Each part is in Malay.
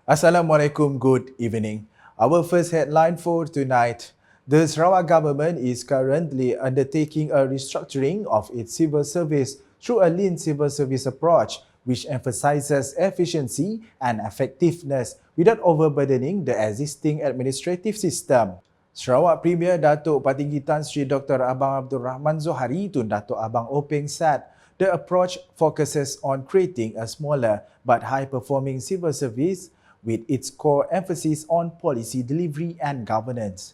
Assalamualaikum, good evening. Our first headline for tonight. The Sarawak government is currently undertaking a restructuring of its civil service through a lean civil service approach, which emphasizes efficiency and effectiveness without overburdening the existing administrative system. Sarawak Premier Datuk Patinggi Tan Sri Dr. Abang Abdul Rahman Zohari Tun Datuk Abang Openg said the approach focuses on creating a smaller but high-performing civil service with its core emphasis on policy delivery and governance.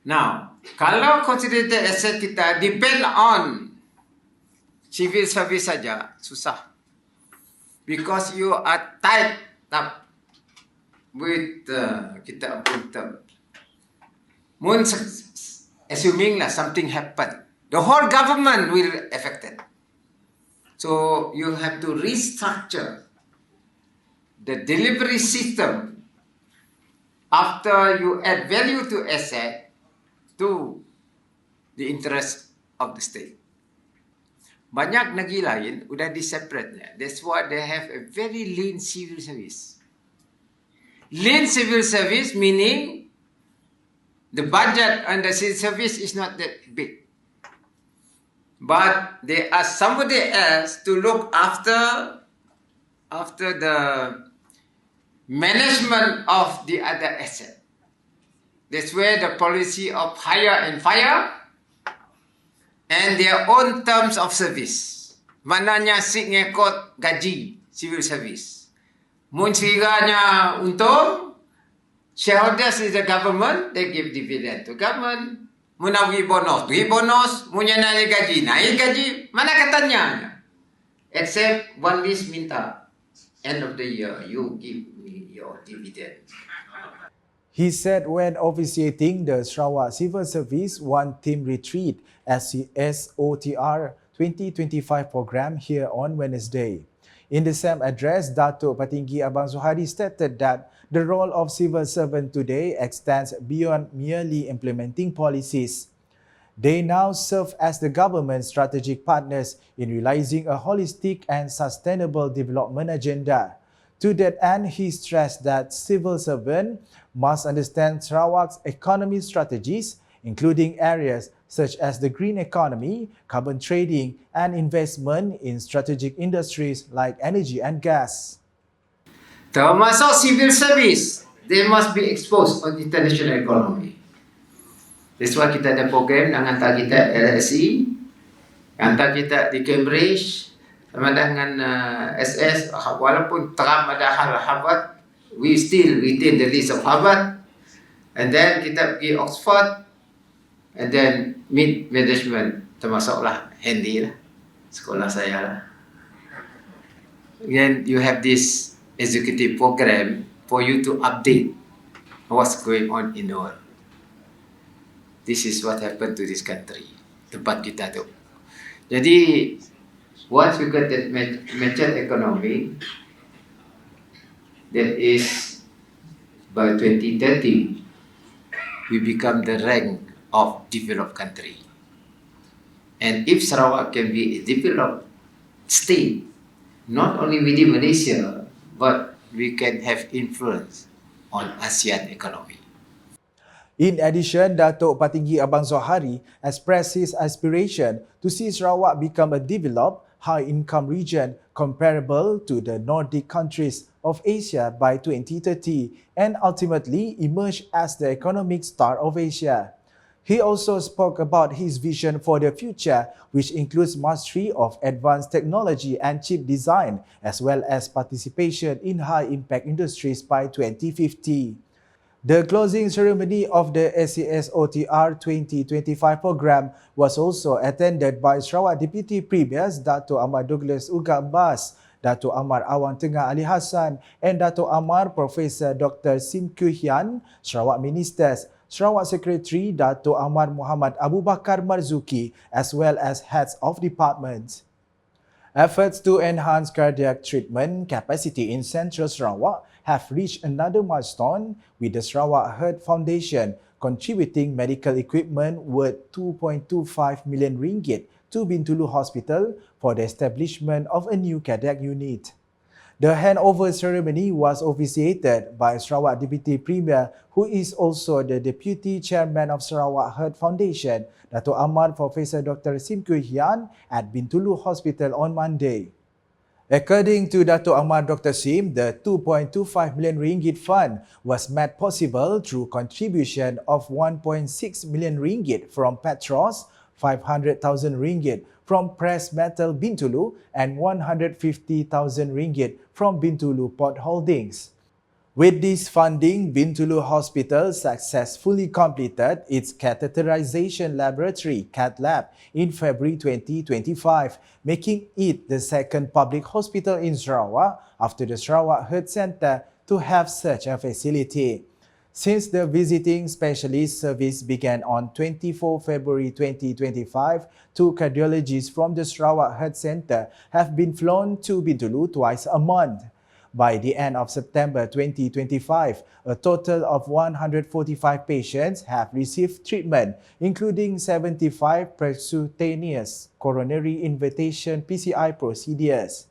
Now, kalau consolidated asset kita depend on civil service saja, susah. Because you are tied up with kita pun assuming lah something happen, the whole government will affected. So you have to restructure the delivery system after you add value to asset to the interest of the state. Banyak negeri lain udah di-separate. That's why they have a very lean civil service. Lean civil service meaning the budget on the civil service is not that big. But there are somebody else to look after the management of the other asset. That's where the policy of hire and fire and their own terms of service. Mananya si ngekot gaji civil service. Mun siganya untung, shareholders is the government, they give dividend to government. Mun bagi bonus, mun naik gaji, mana katanya? Except one list minta, end of the year, you give me your dividend. He said when officiating the Sarawak Civil Service One Team Retreat SOTR 2025 program here on Wednesday. In the same address, Datuk Patinggi Abang Zohari stated that the role of civil servant today extends beyond merely implementing policies. They now serve as the government's strategic partners in realizing a holistic and sustainable development agenda. To that end, he stressed that civil servants must understand Sarawak's economy strategies, including areas such as the green economy, carbon trading, and investment in strategic industries like energy and gas. Termasuk civil service, they must be exposed on international economy. That's why kita ada program yang hantar kita LSE, hantar kita di Cambridge, sama dengan SS, walaupun Trump ada Harvard, we still retain the list of Harvard, and then kita pergi Oxford, and then meet management, termasuklah handy lah, sekolah saya lah. Then you have this executive program for you to update what's going on in the world. This is what happened to this country, tempat kita tu. Jadi, once you get that mature economy, that is by 2030, we become the rank of developed country. And if Sarawak can be a developed state, not only within Malaysia, but we can have influence on ASEAN economy. In addition, Datuk Patinggi Abang Zohari expressed his aspiration to see Sarawak become a developed, high-income region comparable to the Nordic countries of Asia by 2030 and ultimately emerge as the economic star of Asia. He also spoke about his vision for the future, which includes mastery of advanced technology and chip design, as well as participation in high-impact industries by 2050. The closing ceremony of the SOTR 2025 program was also attended by Sarawak Deputy Premiers Dato' Amar Douglas Uga Abbas, Dato' Amar Awang Tengah Ali Hassan, and Dato' Amar Profesor Dr. Sim Kyu Hian, Sarawak Ministers, Sarawak Secretary Dato' Amar Muhammad Abu Bakar Marzuki, as well as heads of departments. Efforts to enhance cardiac treatment capacity in Central Sarawak have reached another milestone, with the Sarawak Heart Foundation contributing medical equipment worth 2.25 million ringgit to Bintulu Hospital for the establishment of a new cardiac unit. The handover ceremony was officiated by Sarawak Deputy Premier, who is also the Deputy Chairman of Sarawak Heart Foundation, Dato' Ahmad Professor Dr. Sim Kui Hian at Bintulu Hospital on Monday. According to Dato' Ahmad Dr. Sim, the 2.25 million ringgit fund was made possible through contribution of 1.6 million ringgit from Petros, 500,000 ringgit from Press Metal Bintulu and 150,000 ringgit from Bintulu Port Holdings. With this funding, Bintulu Hospital successfully completed its catheterization laboratory (cath lab) in February 2025, making it the second public hospital in Sarawak after the Sarawak Heart Centre to have such a facility. Since the visiting specialist service began on 24 February 2025, two cardiologists from the Sarawak Heart Centre have been flown to Bintulu twice a month. By the end of September 2025, a total of 145 patients have received treatment, including 75 percutaneous coronary invitation PCI procedures.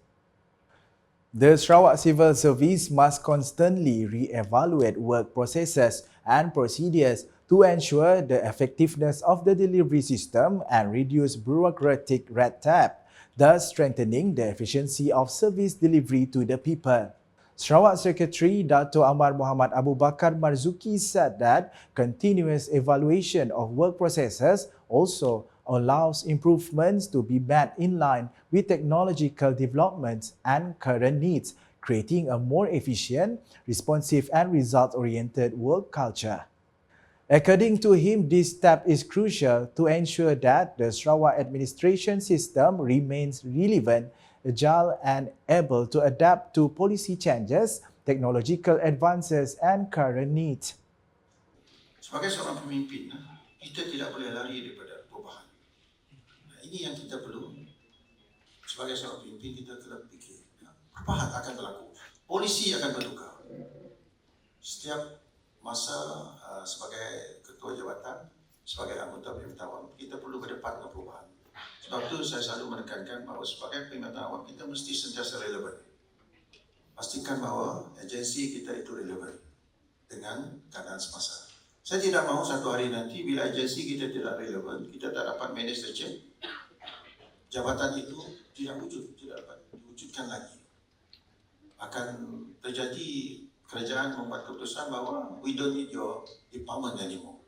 The Sarawak Civil Service must constantly re-evaluate work processes and procedures to ensure the effectiveness of the delivery system and reduce bureaucratic red tape, thus strengthening the efficiency of service delivery to the people. Sarawak Secretary Dato' Amar Muhammad Abu Bakar Marzuki said that continuous evaluation of work processes also allows improvements to be made in line with technological developments and current needs, creating a more efficient, responsive and result-oriented work culture. According to him, this step is crucial to ensure that the Sarawak administration system remains relevant, agile and able to adapt to policy changes, technological advances and current needs. Sebagai seorang pemimpin, kita tidak boleh lari daripada perubahan. Ini yang kita perlu. Sebagai seorang pemimpin, kita telah fikir perubahan akan berlaku, polisi akan bertukar. Setiap masa sebagai ketua jabatan, sebagai anggota Perkhidmatan Awam, kita perlu ke depan dengan perubahan. Sebab itu saya selalu menekankan bahawa sebagai Perkhidmatan Awam, kita mesti sentiasa relevan. Pastikan bahawa agensi kita itu relevan dengan keadaan semasa. Saya tidak mahu satu hari nanti bila agensi kita tidak relevan, kita tak dapat manage the change, jabatan itu tidak dapat diwujudkan lagi. Akan terjadi kerajaan membuat keputusan bahawa we don't need your department anymore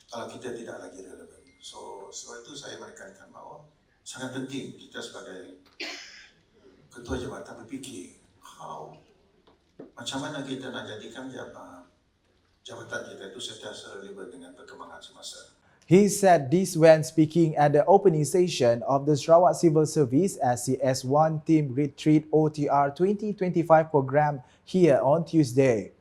kalau kita tidak lagi relevan. So, sebab itu saya menekankan bahawa sangat penting kita sebagai ketua jabatan berfikir macam mana kita nak jadikan jabatan kita itu sentiasa relevan dengan perkembangan semasa. He said this when speaking at the opening session of the Sarawak Civil Service SCS1 Team Retreat OTR 2025 program here on Tuesday.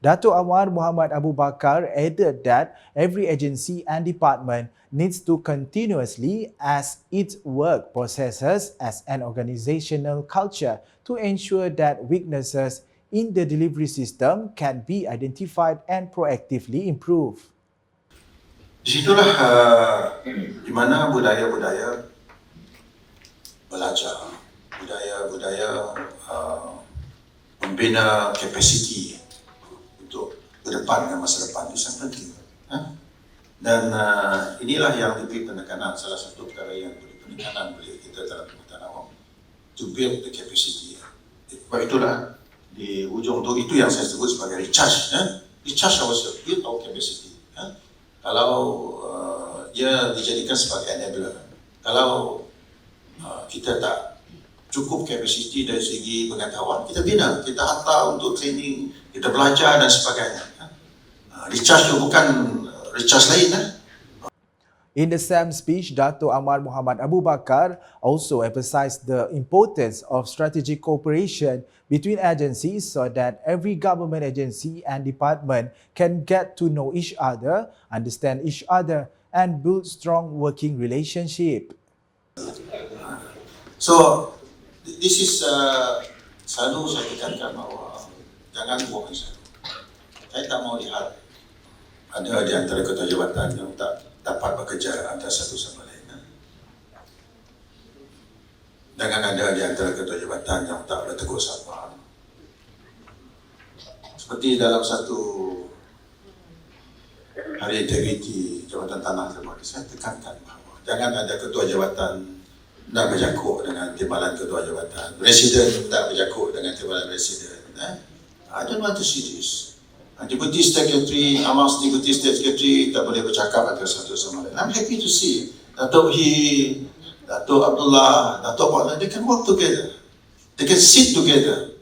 Dato' Amar Muhammad Abu Bakar added that every agency and department needs to continuously assess its work processes as an organizational culture to ensure that weaknesses in the delivery system can be identified and proactively improved. Di situlah di mana budaya-budaya belajar, budaya-budaya membina kapasiti untuk ke depan dan masa depan itu sangat penting. Dan inilah yang diberi penekanan, salah satu perkara yang diberi penekanan oleh kita dalam Perkhidmatan Awam, to build the capacity. Sebab itulah di ujung itu yang saya sebut sebagai recharge, recharge ourselves, build our capacity. Kalau dia dijadikan sebagai enabler, kalau kita tak cukup kapasiti dari segi pengetahuan, kita bina, kita hantar untuk training, kita belajar dan sebagainya. Recharge itu bukan recharge lain. In the same speech, Dato' Amar Muhammad Abu Bakar also emphasized the importance of strategic cooperation between agencies so that every government agency and department can get to know each other, understand each other, and build strong working relationship. So, this is selalu saya tekankan bahawa jangan buang saya. Saya tak mau lihat ada di antara ketua jabatan yang tak dapat bekerja antara satu sama lain. Jangan ada di antara ketua jabatan yang tak bertegur sapa. Seperti dalam satu hari integriti Jabatan Tanah Terbang, saya tekankan bahawa jangan ada ketua jabatan nak berjakuk dengan timbalan ketua jabatan, presiden tak berjakuk dengan timbalan presiden. I don't want to see this. Deputy Secretary, amongst Deputy State Secretary tak boleh bercakap antara satu sama lain. I'm happy to see Datuk Datuk Abdullah, Datuk Abdullah, they can work together. They can sit together,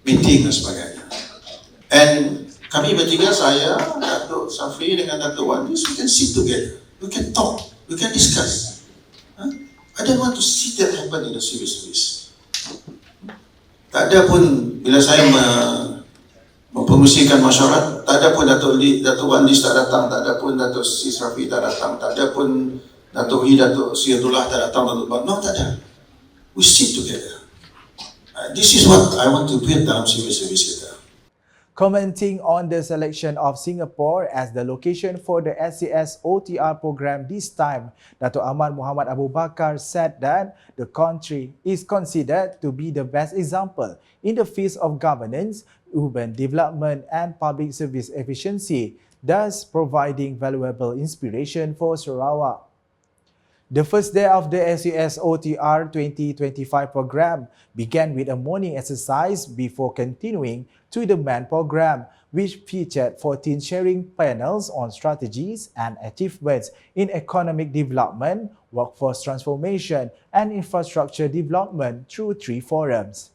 meeting dan sebagainya. And kami bertiga, saya, Datuk Safri dengan Datuk Wandis, we can sit together. We can talk, we can discuss. I don't want to see that happen in the civil service. Tak ada pun, bila saya mempromosikan masyarakat, tak ada pun Datuk Wandis tak datang, tak ada pun Datuk Safri tak datang, tak ada pun Datuk Syariah tak datang, no, tak ada. We sit together. This is what I want to build dalam civil service kita. Commenting on the selection of Singapore as the location for the SCS OTR program this time, Dato' Ahmad Muhammad Abu Bakar said that the country is considered to be the best example in the fields of governance, urban development and public service efficiency, thus providing valuable inspiration for Sarawak. The first day of the SCS OTR 2025 program began with a morning exercise before continuing to the main program, which featured 14 sharing panels on strategies and achievements in economic development, workforce transformation, and infrastructure development through 3 forums.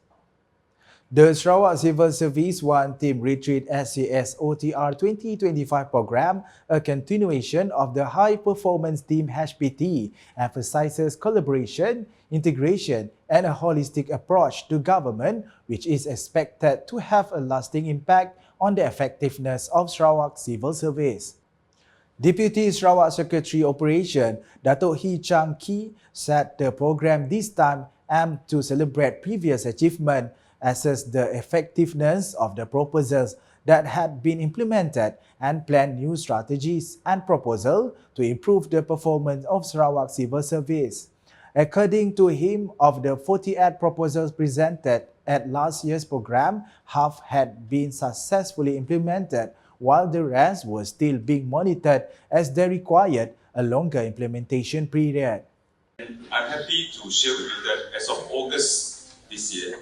The Sarawak Civil Service One Team Retreat SCS OTR 2025 program, a continuation of the High Performance Team HPT, emphasizes collaboration, integration, and a holistic approach to government, which is expected to have a lasting impact on the effectiveness of Sarawak Civil Service. Deputy Sarawak Secretary Operation Dato' Hee Chang Kee said the program this time aimed to celebrate previous achievement, assess the effectiveness of the proposals that had been implemented, and plan new strategies and proposals to improve the performance of Sarawak Civil Service. According to him, of the 48 proposals presented at last year's program, half had been successfully implemented, while the rest were still being monitored as they required a longer implementation period. I'm happy to share with you that as of August this year,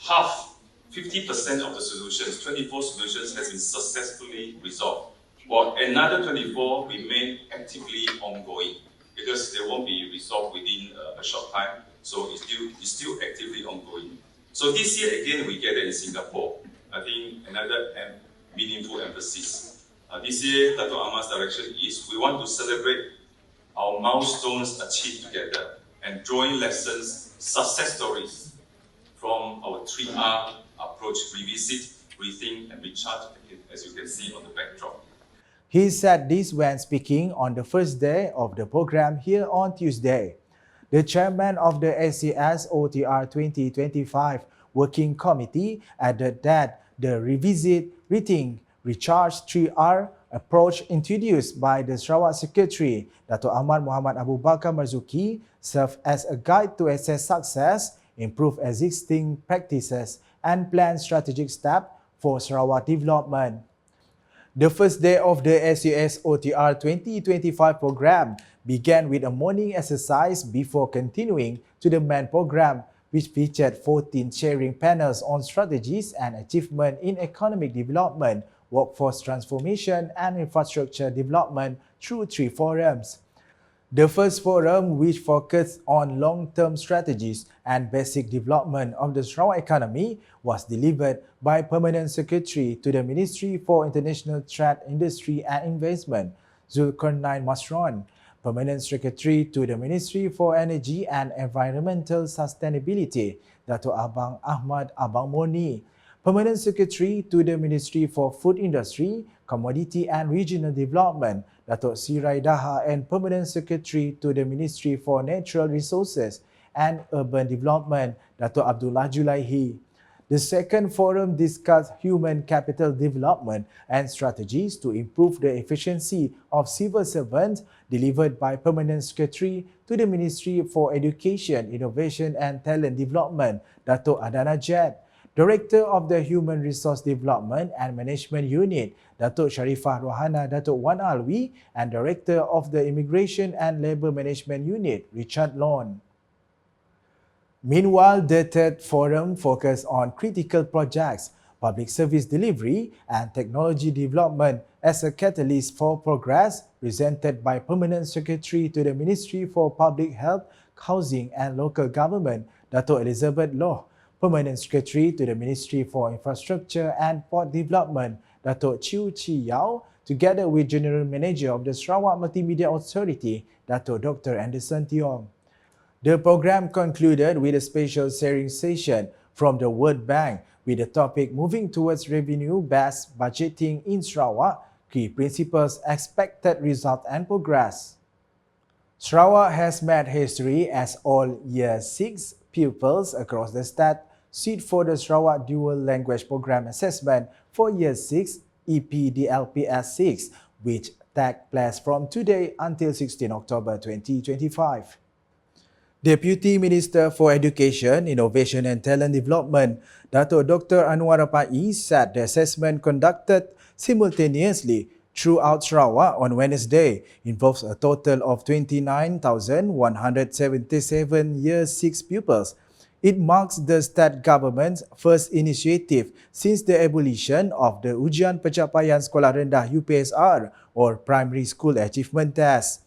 50% of the solutions, 24 solutions, has been successfully resolved, while another 24 remain actively ongoing because they won't be resolved within a short time, so it's still actively ongoing. So this year again we gathered in Singapore. I think another meaningful emphasis. This year, Dato' Ahmad's direction is we want to celebrate our milestones achieved together and drawing lessons, success stories from our 3R approach: revisit, rethink, and recharge, as you can see on the backdrop. He said this when speaking on the first day of the program here on Tuesday. The chairman of the SCS OTR 2025 Working Committee added that the revisit, rethink, recharge 3R approach introduced by the Sarawak Secretary, Dato' Ahmad Muhammad Abu Bakar Marzuki, served as a guide to assess success, improve existing practices, and plan strategic steps for Sarawak development. The first day of the SCS OTR 2025 program began with a morning exercise before continuing to the main program, which featured 14 sharing panels on strategies and achievement in economic development, workforce transformation, and infrastructure development through 3 forums. The first forum, which focused on long-term strategies and basic development of the Sarawak economy, was delivered by Permanent Secretary to the Ministry for International Trade, Industry and Investment, Zulkarnain Masron, Permanent Secretary to the Ministry for Energy and Environmental Sustainability, Dato' Abang Ahmad Abang Moni, Permanent Secretary to the Ministry for Food Industry, Commodity and Regional Development, Dato' Syariah, and Permanent Secretary to the Ministry for Natural Resources and Urban Development, Dato' Abdullah Julaihi. The second forum discussed human capital development and strategies to improve the efficiency of civil servants, delivered by Permanent Secretary to the Ministry for Education, Innovation and Talent Development, Dato' Adana Jad. Director of the Human Resource Development and Management Unit, Dato' Sharifah Rohana Dato' Wan Alwi, and Director of the Immigration and Labour Management Unit, Richard Lon. Meanwhile, the third forum focused on critical projects, public service delivery, and technology development as a catalyst for progress, presented by Permanent Secretary to the Ministry for Public Health, Housing and Local Government, Dato' Elizabeth Loh, Permanent Secretary to the Ministry for Infrastructure and Port Development, Dato' Chiu Chi Yao, together with General Manager of the Sarawak Multimedia Authority, Dato' Dr. Anderson Tiong. The program concluded with a special sharing session from the World Bank with the topic Moving Towards Revenue-Based Budgeting in Sarawak, Key Principles, Expected Result and Progress. Sarawak has made history as all Year 6 pupils across the state sit for the Sarawak Dual Language Program Assessment for Year 6 UP-DLPS 6, which takes place from today until 16 October 2025. Deputy Minister for Education, Innovation and Talent Development, Dato' Dr. Anwar Rapai, said the assessment conducted simultaneously throughout Sarawak on Wednesday involves a total of 29,177 Year 6 pupils. It marks the state government's first initiative since the abolition of the Ujian Pencapaian Sekolah Rendah UPSR or Primary School Achievement Test.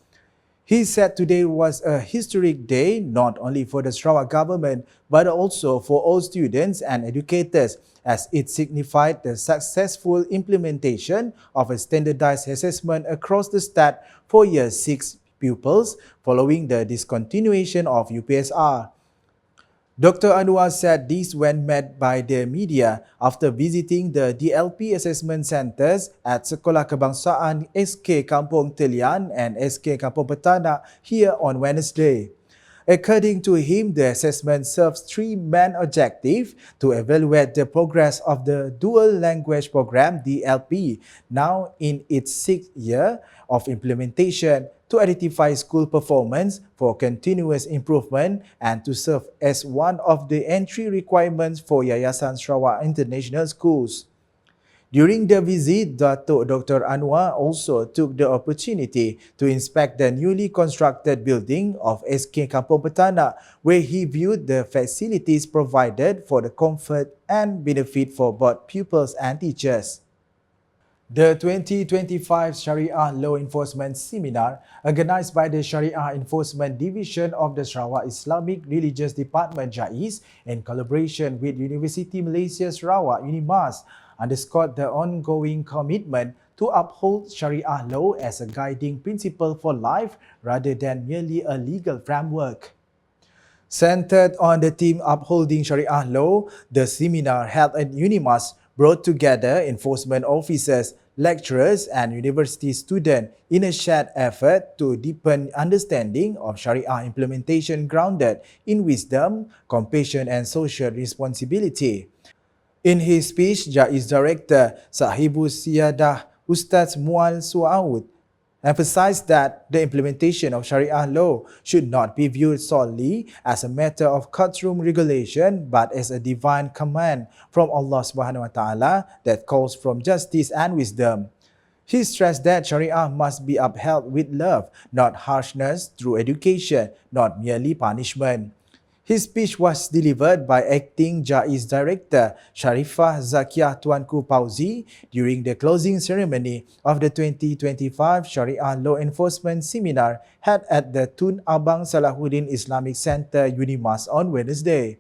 He said today was a historic day not only for the Sarawak government but also for all students and educators, as it signified the successful implementation of a standardized assessment across the state for Year 6 pupils following the discontinuation of UPSR. Dr. Anwar said this when met by the media after visiting the DLP assessment centres at Sekolah Kebangsaan SK Kampung Telian and SK Kampung Petana here on Wednesday. According to him, the assessment serves three main objectives: to evaluate the progress of the Dual Language Program DLP, now in its 6th year of implementation, to identify school performance for continuous improvement, and to serve as one of the entry requirements for Yayasan Sarawak International Schools. During the visit, Dr. Anwar also took the opportunity to inspect the newly constructed building of SK Kampung Petana, where he viewed the facilities provided for the comfort and benefit for both pupils and teachers. The 2025 Syariah Law Enforcement Seminar, organised by the Syariah Enforcement Division of the Sarawak Islamic Religious Department JAIS in collaboration with University Malaysia Sarawak UNIMAS, underscored the ongoing commitment to uphold Syariah law as a guiding principle for life rather than merely a legal framework. Centered on the theme Upholding Syariah Law, the seminar held at UNIMAS brought together enforcement officers, lecturers and university students in a shared effort to deepen understanding of Syariah implementation grounded in wisdom, compassion and social responsibility. In his speech, JAIS Director Sahibus Siyadah Ustaz Mual Suaud emphasized that the implementation of Syariah law should not be viewed solely as a matter of courtroom regulation but as a divine command from Allah Subhanahu Wa Taala that calls from justice and wisdom. He stressed that Syariah must be upheld with love, not harshness, through education, not merely punishment. His speech was delivered by Acting JAIS Director Sharifah Zakiah Tuanku Pauzi during the closing ceremony of the 2025 Syariah Law Enforcement Seminar held at the Tun Abang Salahuddin Islamic Centre UNIMAS on Wednesday.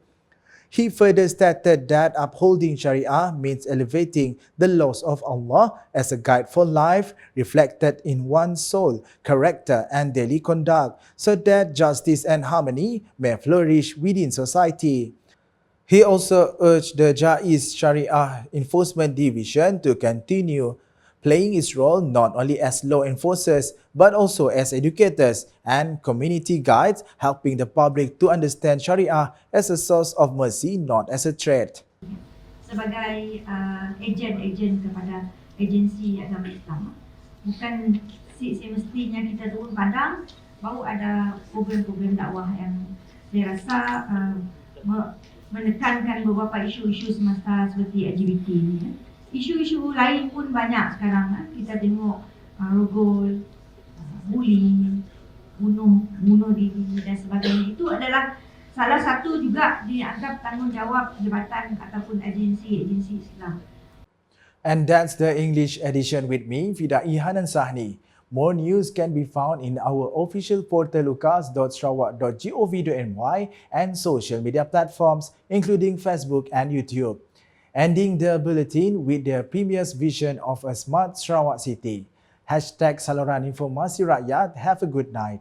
He further stated that upholding Syariah means elevating the laws of Allah as a guide for life, reflected in one's soul, character and daily conduct, so that justice and harmony may flourish within society. He also urged the JAIS Syariah Enforcement Division to continue playing its role not only as law enforcers but also as educators and community guides, helping the public to understand Syariah as a source of mercy, not as a threat. sebagai ejen kepada agensi agama Islam. Bukan semestinya kita turun padang baru ada program-program dakwah yang saya rasa menekankan beberapa isu-isu semasa seperti LGBT ni. Isu-isu lain pun banyak sekarang. Kita tengok rogol, bullying, bunuh diri dan sebagainya. Itu adalah salah satu juga dianggap tanggungjawab jabatan ataupun agensi Islam. And that's the English edition with me, Fida'iy Hannan Sahni. More news can be found in our official portal ukas.sarawak.gov.my and social media platforms including Facebook and YouTube. Ending the bulletin with the Premier's vision of a smart Sarawak city. #Saluran Informasi Rakyat. Have a good night.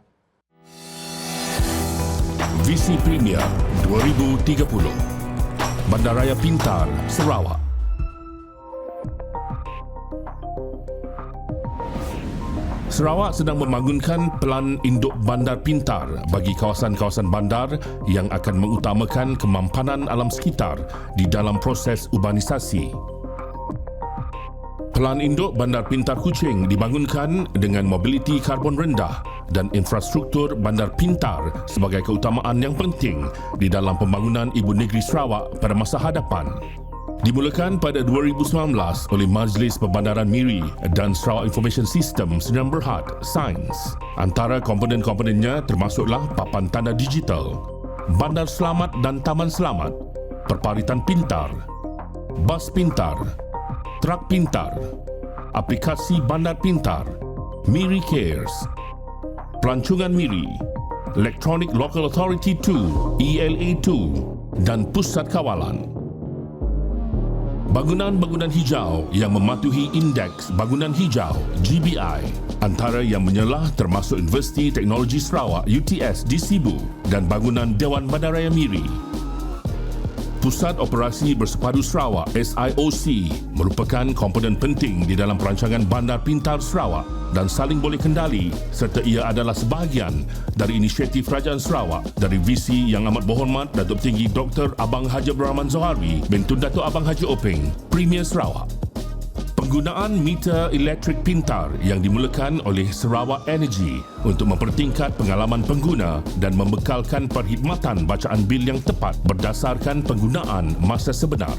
Visi Premier 2030 Bandaraya Pintar Sarawak. Sarawak sedang membangunkan pelan induk bandar pintar bagi kawasan-kawasan bandar yang akan mengutamakan kemampanan alam sekitar di dalam proses urbanisasi. Pelan induk bandar pintar Kuching dibangunkan dengan mobiliti karbon rendah dan infrastruktur bandar pintar sebagai keutamaan yang penting di dalam pembangunan Ibu Negeri Sarawak pada masa hadapan. Dimulakan pada 2019 oleh Majlis Perbandaran Miri dan Sarawak Information System Sdn Bhd, Sains. Antara komponen-komponennya termasuklah papan tanda digital, bandar selamat dan taman selamat, perparitan pintar, bas pintar, trak pintar, aplikasi bandar pintar, Miri Cares, pelancongan Miri, Electronic Local Authority 2, ELA2 dan pusat kawalan. Bangunan-bangunan hijau yang mematuhi Indeks Bangunan Hijau GBI, antara yang menyelah termasuk Universiti Teknologi Sarawak UTS di Sibu dan bangunan Dewan Bandaraya Miri. Pusat Operasi Bersepadu Sarawak SIOC merupakan komponen penting di dalam perancangan Bandar Pintar Sarawak dan saling boleh kendali serta ia adalah sebahagian dari inisiatif Kerajaan Sarawak dari visi yang amat berhormat Datuk Tinggi Dr. Abang Haji Abdul Rahman Zohari bintun Datuk Abang Haji Openg, Premier Sarawak. Penggunaan meter elektrik pintar yang dimulakan oleh Sarawak Energy untuk mempertingkat pengalaman pengguna dan membekalkan perkhidmatan bacaan bil yang tepat berdasarkan penggunaan masa sebenar.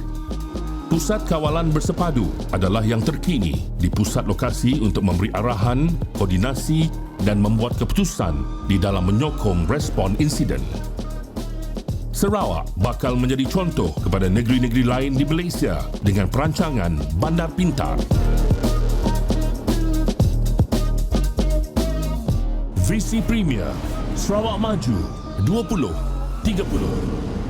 Pusat kawalan bersepadu adalah yang terkini di pusat lokasi untuk memberi arahan, koordinasi dan membuat keputusan di dalam menyokong respon insiden. Sarawak bakal menjadi contoh kepada negeri-negeri lain di Malaysia dengan perancangan Bandar Pintar. Visi Premier Sarawak Maju 2030.